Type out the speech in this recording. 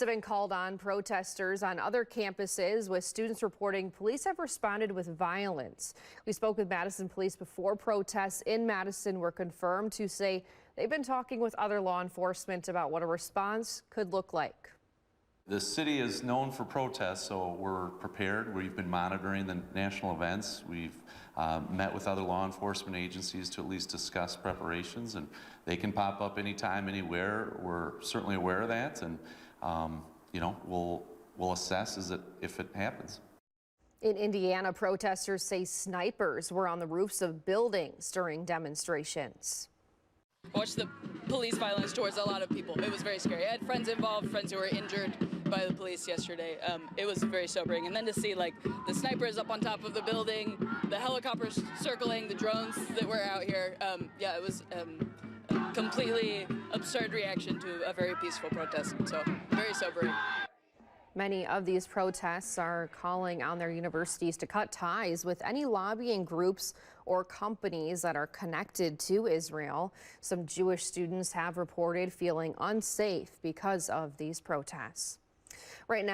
Have been called on protesters on other campuses, with students reporting police have responded with violence. We spoke with Madison police before protests in Madison were confirmed to say they've been talking with other law enforcement about what a response could look like. The city is known for protests, so we're prepared. We've been monitoring the national events. We've met with other law enforcement agencies to at least discuss preparations, and they can pop up anytime, anywhere. We're certainly aware of that, and we'll assess if it happens. In Indiana, protesters say snipers were on the roofs of buildings during demonstrations. Watched the police violence towards a lot of people. It was very scary. I had friends involved, friends who were injured by the police yesterday. It was very sobering. And then to see like the snipers up on top of the building, the helicopters circling, the drones that were out here. It was a completely absurd reaction to a very peaceful protest. So very sobering. Many of these protests are calling on their universities to cut ties with any lobbying groups or companies that are connected to Israel. Some Jewish students have reported feeling unsafe because of these protests. Right now,